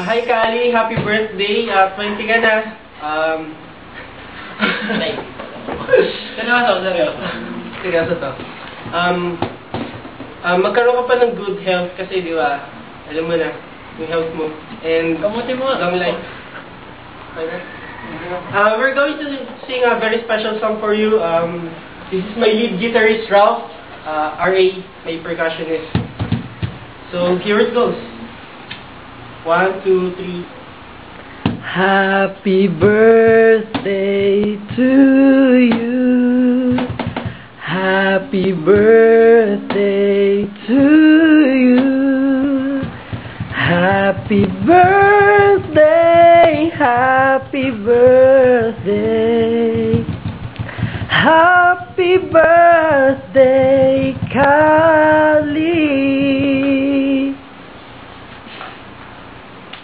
Hi Kali, happy birthday. 20 ka na. Seryoso to. Magkaroon ka pa ng good health kasi di ba? Alam mo na, yung health mo. And kamuti mo. Long life. We're going to sing a very special song for you. This is my lead guitarist Ralph, RA, my percussionist. So here it goes. 1, 2, 3. Happy birthday to you. Happy birthday to you. Happy birthday, happy birthday. Happy birthday, Kali.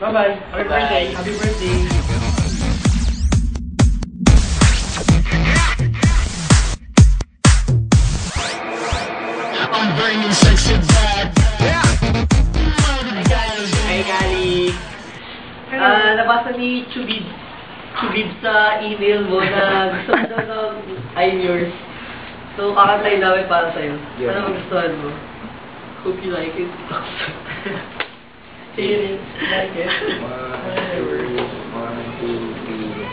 Bye-bye. Happy birthday. Happy birthday. I'm bringing sexy back. Hey, Kali. Nabasa ni Chubib sa email mo na gusto mo daw ng I'm yours. So, kakantayin namin para sa'yo. Yeah. Ano magustuhan mo? Hope you like it. See you like it. 1, 2, 3.